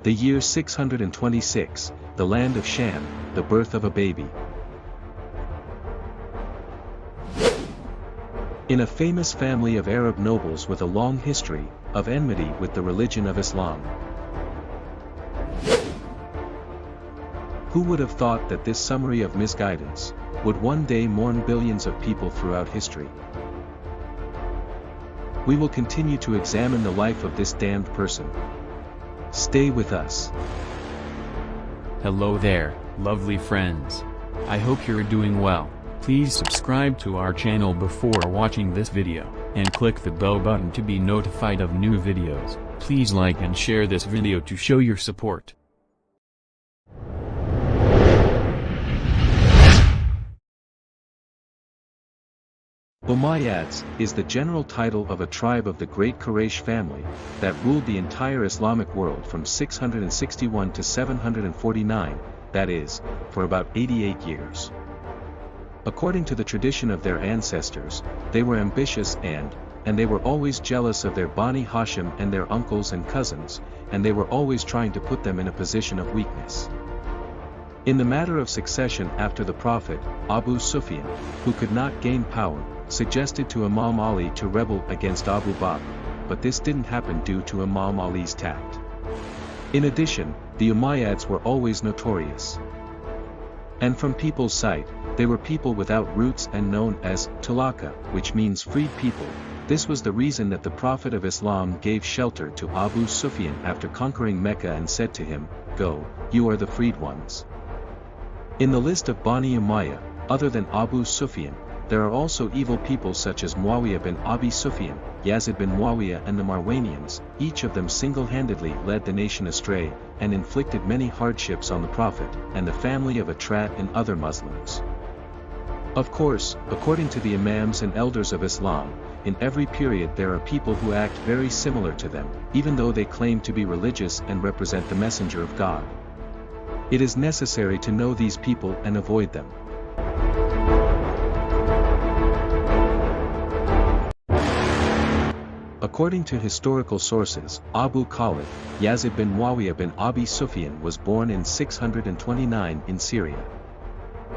The year 626, the land of Sham, the birth of a baby. In a famous family of Arab nobles with a long history of enmity with the religion of Islam. Who would have thought that this summary of misguidance would one day mourn billions of people throughout history? We will continue to examine the life of this damned person. Stay with us. Hello there, lovely friends. I hope you're doing well. Please subscribe to our channel before watching this video, and click the bell button to be notified of new videos. Please like and share this video to show your support. Umayyads is the general title of a tribe of the great Quraysh family that ruled the entire Islamic world from 661 to 749, that is, for about 88 years. According to the tradition of their ancestors, they were ambitious and they were always jealous of their Bani Hashim and their uncles and cousins, and they were always trying to put them in a position of weakness. In the matter of succession after the Prophet, Abu Sufyan, who could not gain power, suggested to Imam Ali to rebel against Abu Bakr, but this didn't happen due to Imam Ali's tact. In addition, the Umayyads were always notorious. And from people's sight, they were people without roots and known as Tulaka, which means freed people. This was the reason that the Prophet of Islam gave shelter to Abu Sufyan after conquering Mecca and said to him, "Go, you are the freed ones." In the list of Bani Umayyah, other than Abu Sufyan, there are also evil people such as Muawiya bin Abi Sufyan, Yazid bin Mu'awiyah and the Marwanians. Each of them single-handedly led the nation astray, and inflicted many hardships on the Prophet, and the family of Atrat and other Muslims. Of course, according to the Imams and elders of Islam, in every period there are people who act very similar to them, even though they claim to be religious and represent the Messenger of God. It is necessary to know these people and avoid them. According to historical sources, Abu Khalid, Yazid bin Mu'awiyah bin Abi Sufyan was born in 629 in Syria.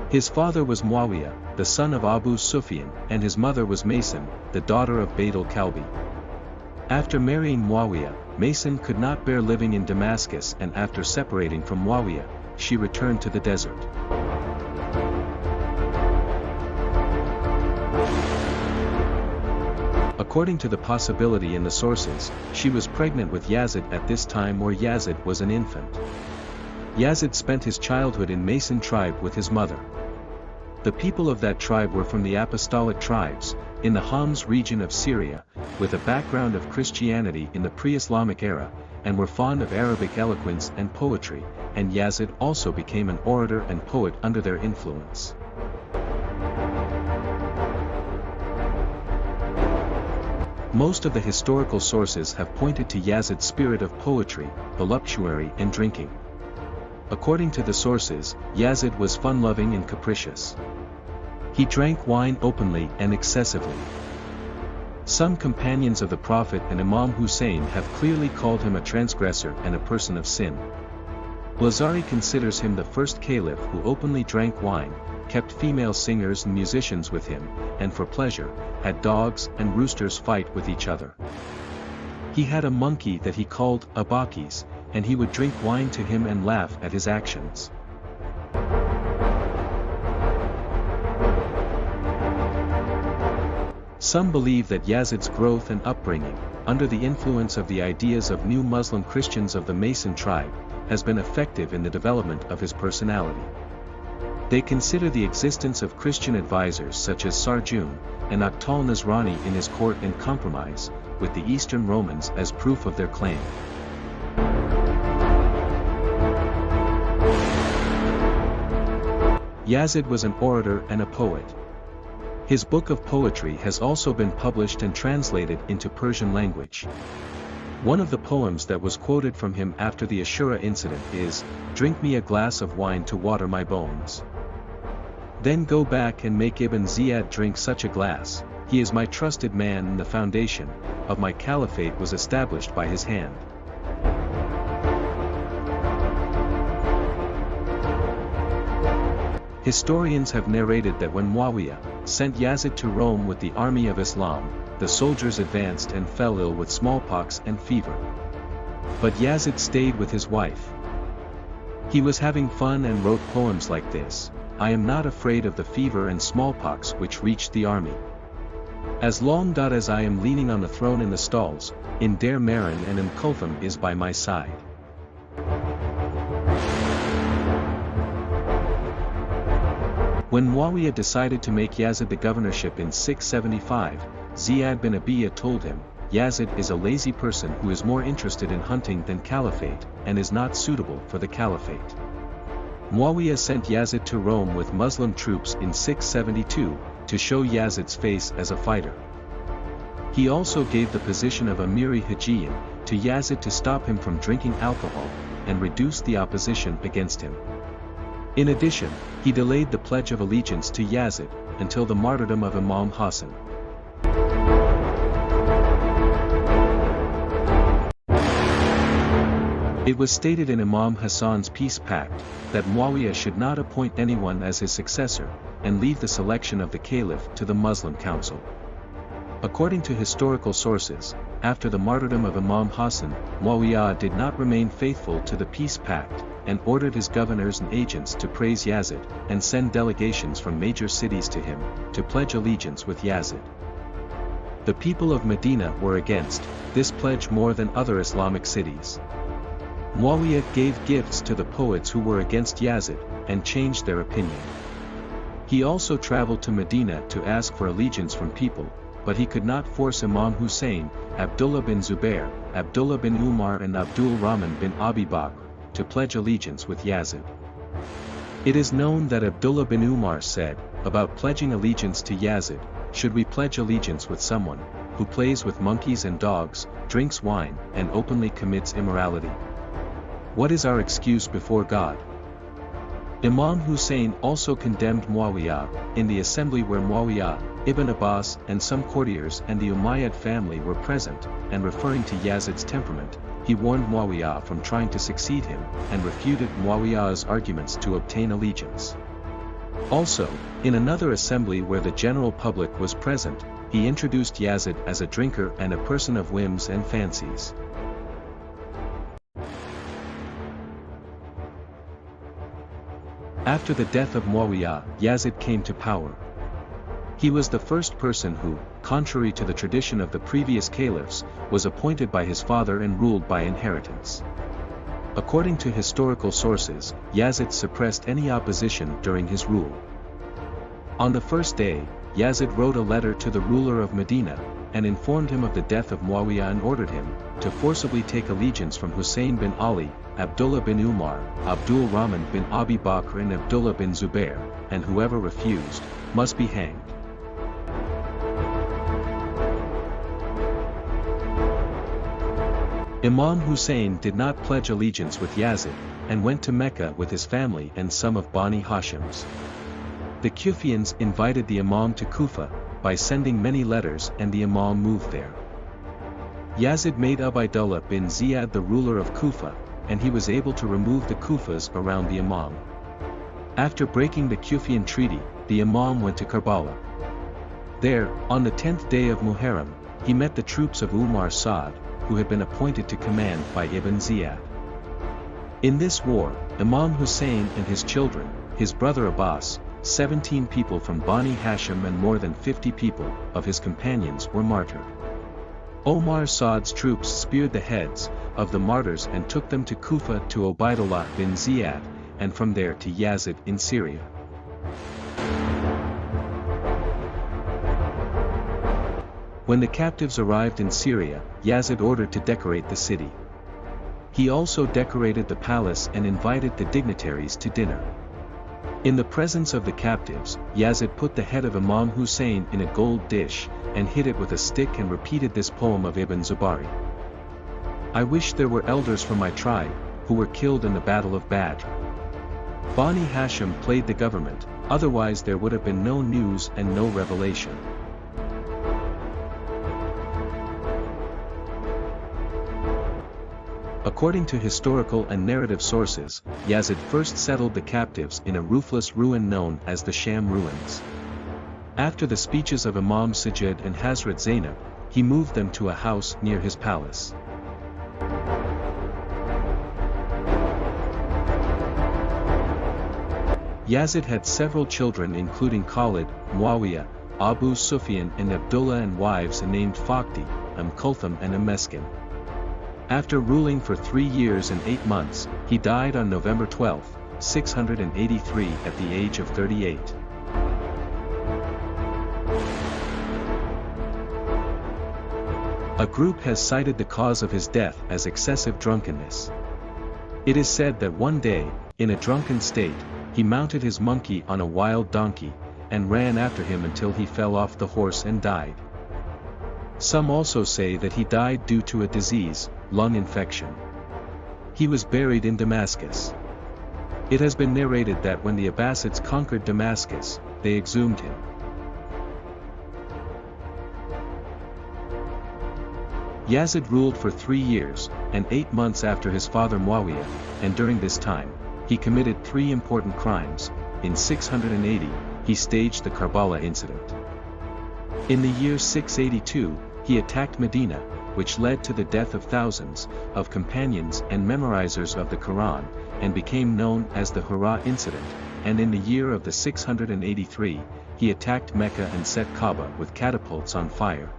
His father was Muawiya, the son of Abu Sufyan, and his mother was Maysan, the daughter of Bayt al-Kalbi. After marrying Muawiya, Maysan could not bear living in Damascus, and after separating from Muawiya, she returned to the desert. According to the possibility in the sources, she was pregnant with Yazid at this time where Yazid was an infant. Yazid spent his childhood in Maysan tribe with his mother. The people of that tribe were from the apostolic tribes, in the Homs region of Syria, with a background of Christianity in the pre-Islamic era, and were fond of Arabic eloquence and poetry, and Yazid also became an orator and poet under their influence. Most of the historical sources have pointed to Yazid's spirit of poetry, voluptuary and drinking. According to the sources, Yazid was fun-loving and capricious. He drank wine openly and excessively. Some companions of the Prophet and Imam Hussein have clearly called him a transgressor and a person of sin. Lazari considers him the first caliph who openly drank wine, kept female singers and musicians with him, and for pleasure, had dogs and roosters fight with each other. He had a monkey that he called Abakis, and he would drink wine to him and laugh at his actions. Some believe that Yazid's growth and upbringing, under the influence of the ideas of new Muslim Christians of the Maysan tribe, has been effective in the development of his personality. They consider the existence of Christian advisors such as Sarjun and Akhtal Nazrani in his court and compromise with the Eastern Romans as proof of their claim. Yazid was an orator and a poet. His book of poetry has also been published and translated into Persian language. One of the poems that was quoted from him after the Ashura incident is, "Drink me a glass of wine to water my bones. Then go back and make Ibn Ziyad drink such a glass, he is my trusted man and the foundation of my caliphate was established by his hand." Historians have narrated that when Muawiya sent Yazid to Rome with the army of Islam, the soldiers advanced and fell ill with smallpox and fever. But Yazid stayed with his wife. He was having fun and wrote poems like this: "I am not afraid of the fever and smallpox which reached the army. As long as I am leaning on the throne in the stalls, in Der Marin and in Kulthum is by my side." When Muawiya decided to make Yazid the governorship in 675, Ziyad bin Mu'awiyah told him, "Yazid is a lazy person who is more interested in hunting than caliphate, and is not suitable for the caliphate." Muawiya sent Yazid to Rome with Muslim troops in 672, to show Yazid's face as a fighter. He also gave the position of Amiri Hajiyan to Yazid to stop him from drinking alcohol, and reduce the opposition against him. In addition, he delayed the pledge of allegiance to Yazid, until the martyrdom of Imam Hassan. It was stated in Imam Hassan's peace pact, that Muawiya should not appoint anyone as his successor, and leave the selection of the caliph to the Muslim council. According to historical sources, after the martyrdom of Imam Hassan, Muawiya did not remain faithful to the peace pact, and ordered his governors and agents to praise Yazid, and send delegations from major cities to him, to pledge allegiance with Yazid. The people of Medina were against this pledge more than other Islamic cities. Muawiya gave gifts to the poets who were against Yazid, and changed their opinion. He also traveled to Medina to ask for allegiance from people, but he could not force Imam Hussein, Abdullah bin Zubair, Abdullah bin Umar and Abdul Rahman bin Abi Bakr, to pledge allegiance with Yazid. It is known that Abdullah bin Umar said, about pledging allegiance to Yazid, "Should we pledge allegiance with someone who plays with monkeys and dogs, drinks wine, and openly commits immorality? What is our excuse before God?" Imam Hussein also condemned Muawiya, in the assembly where Muawiya, Ibn Abbas and some courtiers and the Umayyad family were present, and referring to Yazid's temperament, he warned Muawiya from trying to succeed him, and refuted Muawiya's arguments to obtain allegiance. Also, in another assembly where the general public was present, he introduced Yazid as a drinker and a person of whims and fancies. After the death of Muawiya, Yazid came to power. He was the first person who, contrary to the tradition of the previous caliphs, was appointed by his father and ruled by inheritance. According to historical sources, Yazid suppressed any opposition during his rule. On the first day, Yazid wrote a letter to the ruler of Medina, and informed him of the death of Muawiya and ordered him to forcibly take allegiance from Hussein bin Ali, Abdullah bin Umar, Abdul Rahman bin Abi Bakr and Abdullah bin Zubair, and whoever refused, must be hanged. Imam Hussein did not pledge allegiance with Yazid, and went to Mecca with his family and some of Bani Hashims. The Kufians invited the Imam to Kufa, by sending many letters, and the Imam moved there. Yazid made Ubaydullah bin Ziyad the ruler of Kufa, and he was able to remove the Kufas around the Imam. After breaking the Kufian treaty, the Imam went to Karbala. There, on the 10th day of Muharram, he met the troops of Umar Sa'd, who had been appointed to command by Ibn Ziyad. In this war, Imam Hussein and his children, his brother Abbas, 17 people from Bani Hashim and more than 50 people of his companions were martyred. Omar Sa'd's troops speared the heads of the martyrs and took them to Kufa to Ubaydullah bin Ziyad, and from there to Yazid in Syria. When the captives arrived in Syria, Yazid ordered to decorate the city. He also decorated the palace and invited the dignitaries to dinner. In the presence of the captives, Yazid put the head of Imam Hussein in a gold dish, and hit it with a stick and repeated this poem of Ibn Zubari. "I wish there were elders from my tribe, who were killed in the Battle of Badr." Bani Hashim played the government, otherwise there would have been no news and no revelation. According to historical and narrative sources, Yazid first settled the captives in a roofless ruin known as the Sham Ruins. After the speeches of Imam Sajid and Hazrat Zainab, he moved them to a house near his palace. Yazid had several children including Khalid, Muawiya, Abu Sufyan and Abdullah, and wives named Fakhti, Kulthum and Meskin. After ruling for 3 years and 8 months, he died on November 12, 683 at the age of 38. A group has cited the cause of his death as excessive drunkenness. It is said that one day, in a drunken state, he mounted his monkey on a wild donkey, and ran after him until he fell off the horse and died. Some also say that he died due to a disease, lung infection. He was buried in Damascus. It has been narrated that when the Abbasids conquered Damascus, they exhumed him. Yazid ruled for 3 years, and 8 months after his father Muawiya, and during this time, he committed 3 important crimes. In 680, he staged the Karbala incident. In the year 682, he attacked Medina, which led to the death of thousands of companions and memorizers of the Quran, and became known as the Hira incident, and in the year of the 683, he attacked Mecca and set Kaaba with catapults on fire.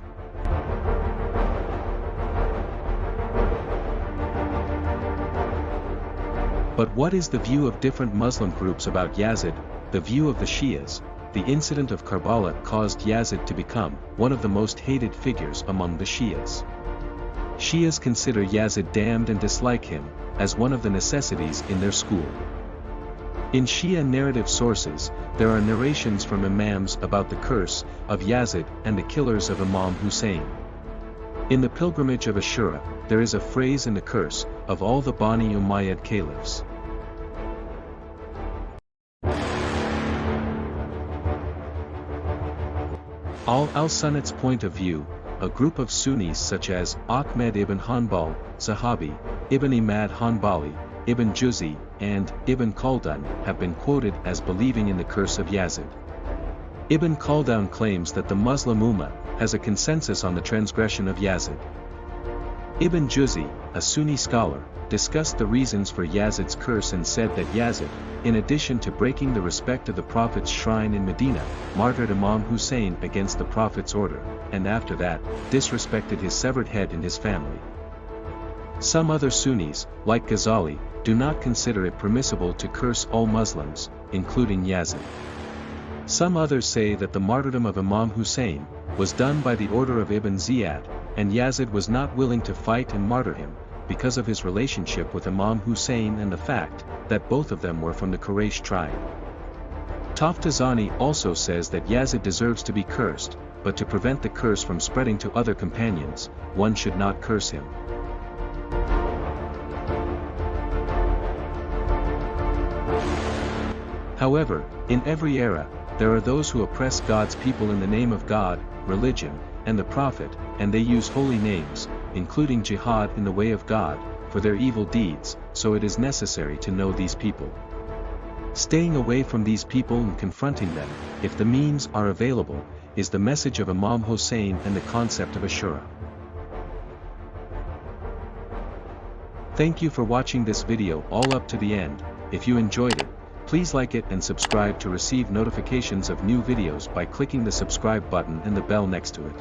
But what is the view of different Muslim groups about Yazid? The view of the Shias: the incident of Karbala caused Yazid to become one of the most hated figures among the Shias. Shias consider Yazid damned and dislike him, as one of the necessities in their school. In Shia narrative sources, there are narrations from Imams about the curse of Yazid and the killers of Imam Hussein. In the pilgrimage of Ashura, there is a phrase in the curse of all the Bani Umayyad caliphs. Al-Sunnat's point of view, a group of Sunnis such as Ahmed ibn Hanbal, Zahabi, Ibn Imad Hanbali, Ibn Juzi, and Ibn Khaldun have been quoted as believing in the curse of Yazid. Ibn Khaldun claims that the Muslim Ummah has a consensus on the transgression of Yazid. Ibn Juzi, a Sunni scholar, discussed the reasons for Yazid's curse and said that Yazid, in addition to breaking the respect of the Prophet's shrine in Medina, martyred Imam Hussein against the Prophet's order, and after that, disrespected his severed head and his family. Some other Sunnis, like Ghazali, do not consider it permissible to curse all Muslims, including Yazid. Some others say that the martyrdom of Imam Hussein was done by the order of Ibn Ziyad, and Yazid was not willing to fight and martyr him, because of his relationship with Imam Hussein and the fact that both of them were from the Quraysh tribe. Taftazani also says that Yazid deserves to be cursed, but to prevent the curse from spreading to other companions, one should not curse him. However, in every era, there are those who oppress God's people in the name of God, religion, and the Prophet, and they use holy names, including jihad in the way of God, for their evil deeds, so it is necessary to know these people. Staying away from these people and confronting them, if the means are available, is the message of Imam Hussein and the concept of Ashura. Thank you for watching this video all up to the end. If you enjoyed it, please like it and subscribe to receive notifications of new videos by clicking the subscribe button and the bell next to it.